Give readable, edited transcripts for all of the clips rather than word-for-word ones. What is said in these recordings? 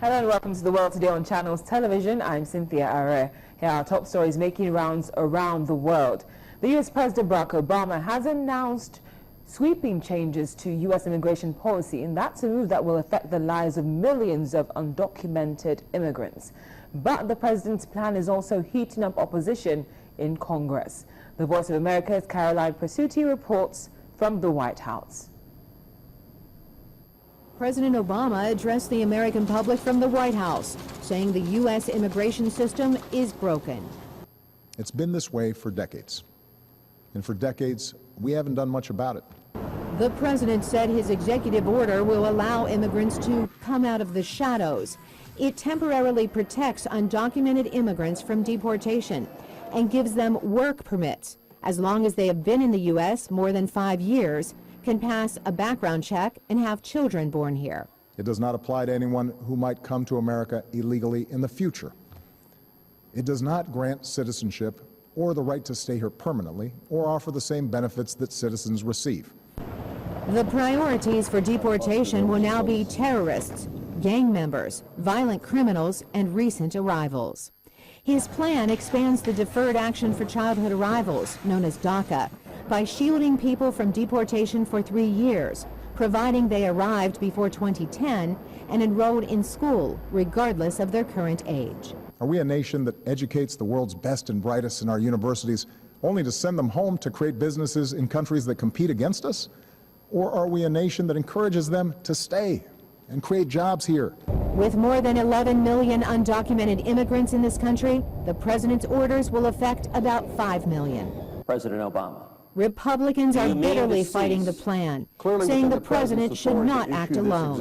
Hello and welcome to The World Today on Channels Television. I'm Cynthia Are. Here are our top stories making rounds around the world. The U.S. President Barack Obama has announced sweeping changes to U.S. immigration policy, and that's a move that will affect the lives of millions of undocumented immigrants. But the president's plan is also heating up opposition in Congress. The Voice of America's Caroline Presutti reports from the White House. President Obama addressed the American public from the White House, saying the U.S. immigration system is broken. It's been this way for decades. And for decades, we haven't done much about it. The president said his executive order will allow immigrants to come out of the shadows. It temporarily protects undocumented immigrants from deportation and gives them work permits as long as they have been in the U.S. more than 5 years, can pass a background check, and have children born here. It does not apply to anyone who might come to America illegally in the future. It does not grant citizenship or the right to stay here permanently or offer the same benefits that citizens receive. The priorities for deportation will now be terrorists, gang members, violent criminals, and recent arrivals. His plan expands the Deferred Action for Childhood Arrivals, known as DACA, by shielding people from deportation for 3 years, providing they arrived before 2010 and enrolled in school, regardless of their current age. Are we a nation that educates the world's best and brightest in our universities only to send them home to create businesses in countries that compete against us? Or are we a nation that encourages them to stay and create jobs here? With more than 11 million undocumented immigrants in this country, the president's orders will affect about 5 million. President Obama. Republicans are bitterly fighting the plan, saying the president should not act alone.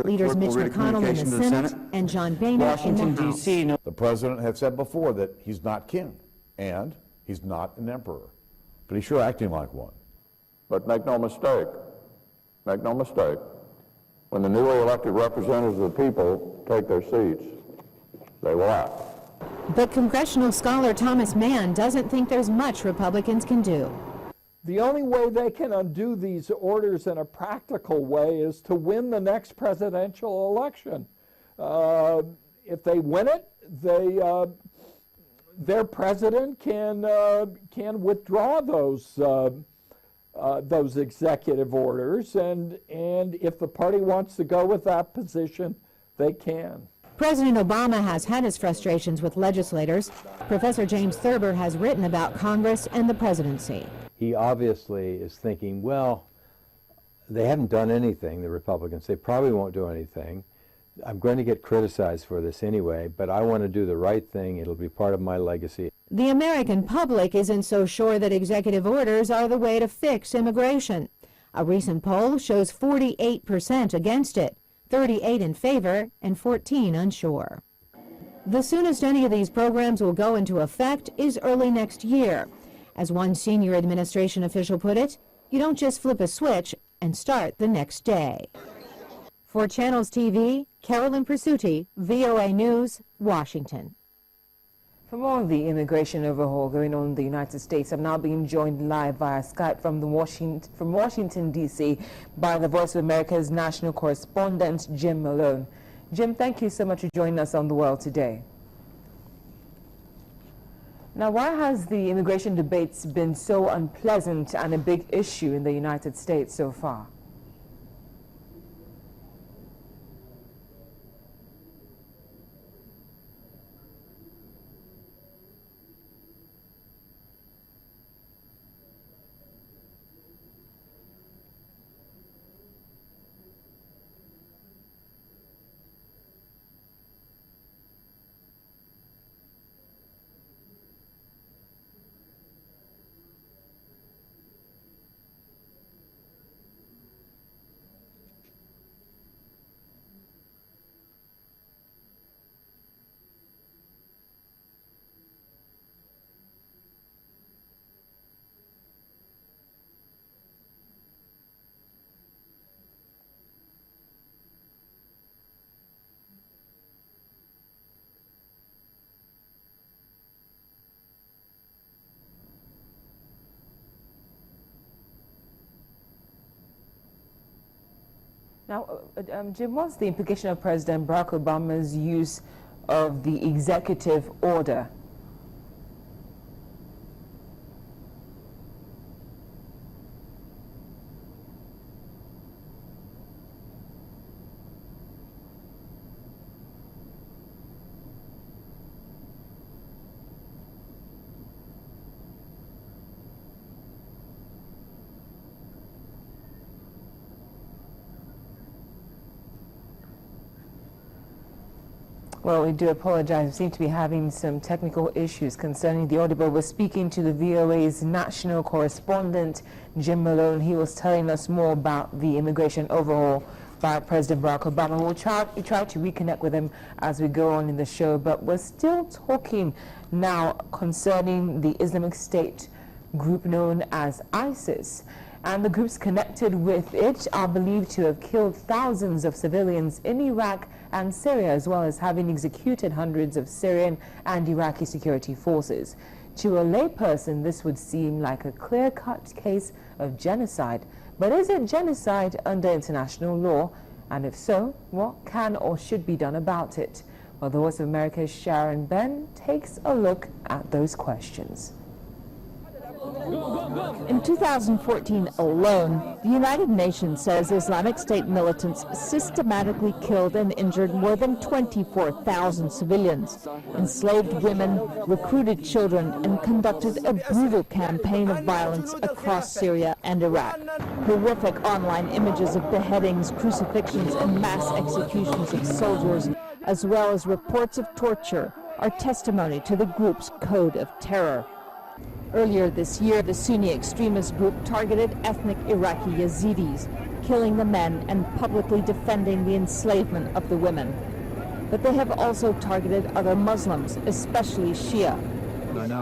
Leaders Mitch McConnell in the Senate and John Boehner in the House. The president had said before that he's not king and he's not an emperor, but he's sure acting like one. But make no mistake, when the newly elected representatives of the people take their seats, they will act. But congressional scholar Thomas Mann doesn't think there's much Republicans can do. The only way they can undo these orders in a practical way is to win the next presidential election. If they win it, their president can withdraw those executive orders, and if the party wants to go with that position, they can. President Obama has had his frustrations with legislators. Professor James Thurber has written about Congress and the presidency. He obviously is thinking, well, they haven't done anything, the Republicans. They probably won't do anything. I'm going to get criticized for this anyway, but I want to do the right thing. It'll be part of my legacy. The American public isn't so sure that executive orders are the way to fix immigration. A recent poll shows 48% against it, 38 in favor, and 14 unsure. The soonest any of these programs will go into effect is early next year. As one senior administration official put it, you don't just flip a switch and start the next day. For Channels TV, Caroline Presutti, VOA News, Washington. For more of the immigration overhaul going on in the United States, I'm now being joined live via Skype from Washington, D.C. by the Voice of America's national correspondent, Jim Malone. Jim, thank you so much for joining us on The World Today. Now, why has the immigration debates been so unpleasant and a big issue in the United States so far? Now, Jim, what's the implication of President Barack Obama's use of the executive order? Well, we do apologize. We seem to be having some technical issues concerning the audio. We're speaking to the VOA's national correspondent, Jim Malone. He was telling us more about the immigration overhaul by President Barack Obama. We'll try to reconnect with him as we go on in the show, but we're still talking now concerning the Islamic State group known as ISIS. And the groups connected with it are believed to have killed thousands of civilians in Iraq and Syria, as well as having executed hundreds of Syrian and Iraqi security forces. To a layperson, this would seem like a clear-cut case of genocide. But is it genocide under international law? And if so, what can or should be done about it? Well, the Voice of America's Sharon Ben takes a look at those questions. In 2014 alone, the United Nations says Islamic State militants systematically killed and injured more than 24,000 civilians, enslaved women, recruited children, and conducted a brutal campaign of violence across Syria and Iraq. Horrific online images of beheadings, crucifixions, and mass executions of soldiers, as well as reports of torture, are testimony to the group's code of terror. Earlier this year, the Sunni extremist group targeted ethnic Iraqi Yazidis, killing the men and publicly defending the enslavement of the women. But they have also targeted other Muslims, especially Shia.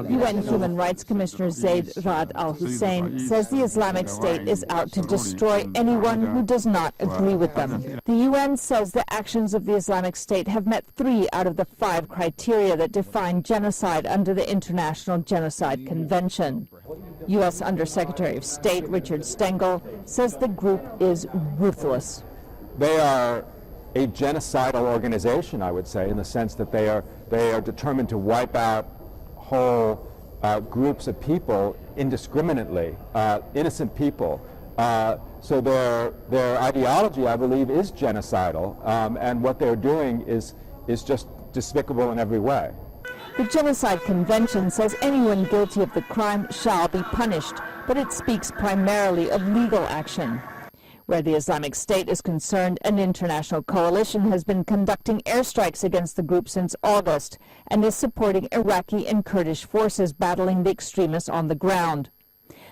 UN Human Rights Commissioner Zaid Ra'ad al-Hussein says the Islamic State is out to destroy anyone who does not agree with them. The UN says the actions of the Islamic State have met 3 out of the 5 criteria that define genocide under the International Genocide Convention. U.S. Undersecretary of State Richard Stengel says the group is ruthless. They are a genocidal organization, I would say, in the sense that they are determined to wipe out whole groups of people indiscriminately, innocent people. So their ideology, I believe, is genocidal, and what they're doing is just despicable in every way. The Genocide Convention says anyone guilty of the crime shall be punished, but it speaks primarily of legal action. Where the Islamic State is concerned, an international coalition has been conducting airstrikes against the group since August and is supporting Iraqi and Kurdish forces battling the extremists on the ground.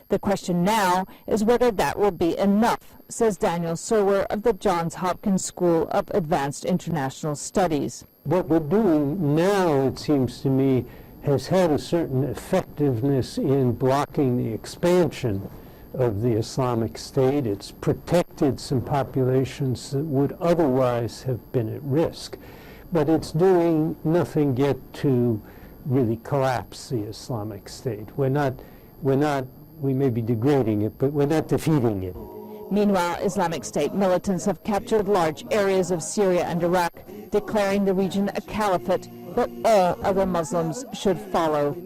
The question now is whether that will be enough, says Daniel Surwer of the Johns Hopkins School of Advanced International Studies. What we're doing now, it seems to me, has had a certain effectiveness in blocking the expansion of the Islamic State. It's protected some populations that would otherwise have been at risk. But it's doing nothing yet to really collapse the Islamic State. We may be degrading it, but we're not defeating it. Meanwhile, Islamic State militants have captured large areas of Syria and Iraq, declaring the region a caliphate that all other Muslims should follow.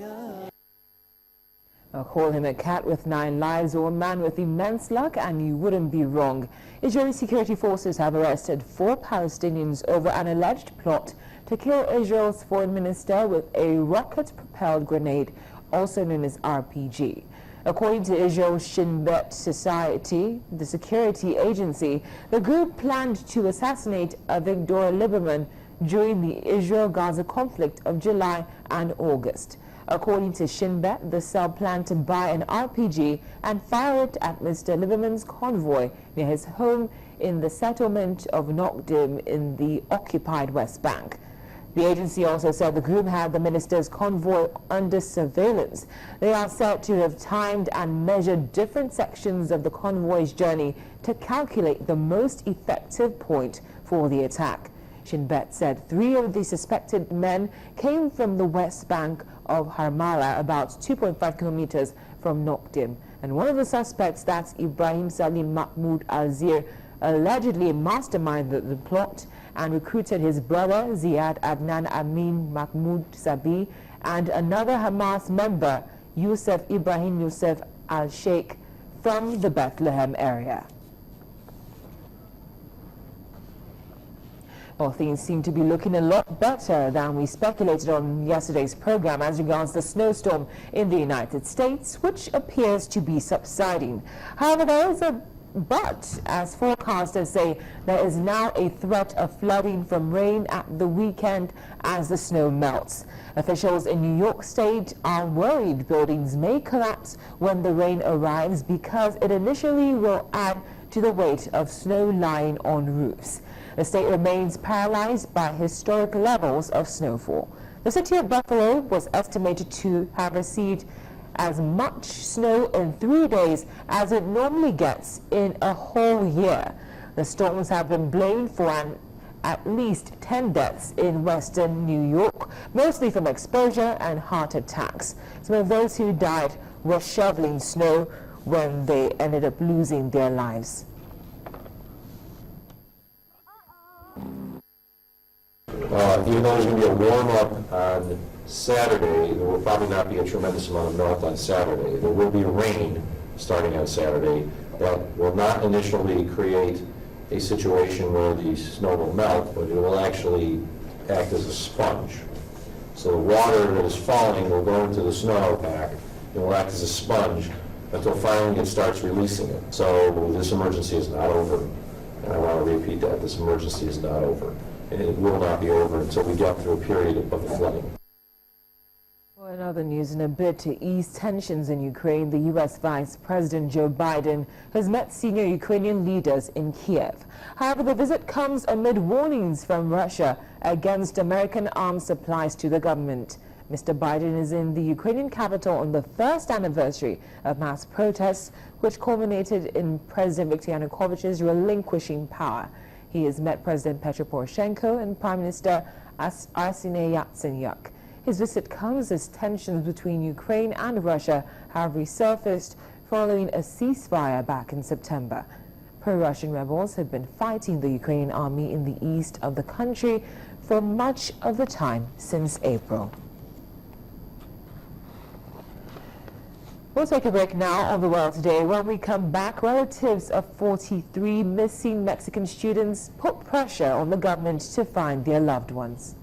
I'll call him a cat with 9 lives or a man with immense luck, and you wouldn't be wrong. Israeli security forces have arrested 4 Palestinians over an alleged plot to kill Israel's foreign minister with a rocket-propelled grenade, also known as RPG. According to Israel's Shin Bet Society, the security agency, the group planned to assassinate Avigdor Lieberman during the Israel-Gaza conflict of July and August. According to Shin Bet, the cell planned to buy an RPG and fire it at Mr. Lieberman's convoy near his home in the settlement of Nokdim in the occupied West Bank. The agency also said the group had the minister's convoy under surveillance. They are said to have timed and measured different sections of the convoy's journey to calculate the most effective point for the attack. Shin Bet said 3 of the suspected men came from the West Bank of Harmala, about 2.5 kilometers from Nokdim. And one of the suspects, that's Ibrahim Salim Mahmoud Al-Zir, allegedly masterminded the plot and recruited his brother Ziad Adnan Amin Mahmoud Sabi and another Hamas member, Youssef Ibrahim Youssef al-Sheikh, from the Bethlehem area. Well, things seem to be looking a lot better than we speculated on yesterday's program as regards the snowstorm in the United States, which appears to be subsiding. However, there is a but, as forecasters say, there is now a threat of flooding from rain at the weekend as the snow melts. Officials in New York State are worried buildings may collapse when the rain arrives because it initially will add to the weight of snow lying on roofs. The state remains paralyzed by historic levels of snowfall. The city of Buffalo was estimated to have received as much snow in 3 days as it normally gets in a whole year. The storms have been blamed for at least 10 deaths in western New York, mostly from exposure and heart attacks. Some of those who died were shoveling snow when they ended up losing their lives. Even though there's going to be a warm-up on Saturday, there will probably not be a tremendous amount of melt on Saturday. There will be rain starting on Saturday that will not initially create a situation where the snow will melt, but it will actually act as a sponge. So the water that is falling will go into the snowpack and will act as a sponge until finally it starts releasing it. So this emergency is not over. And I want to repeat that. This emergency is not over. And it will not be over until we get through a period of the flooding. Well, in other news, in a bid to ease tensions in Ukraine, the U.S. Vice President Joe Biden has met senior Ukrainian leaders in Kiev. However, the visit comes amid warnings from Russia against American arms supplies to the government. Mr. Biden is in the Ukrainian capital on the first anniversary of mass protests, which culminated in President Viktor Yanukovych's relinquishing power. He has met President Petro Poroshenko and Prime Minister Arseniy Yatsenyuk. His visit comes as tensions between Ukraine and Russia have resurfaced following a ceasefire back in September. Pro-Russian rebels had been fighting the Ukrainian army in the east of the country for much of the time since April. We'll take a break now on The World Today. When we come back, relatives of 43 missing Mexican students put pressure on the government to find their loved ones.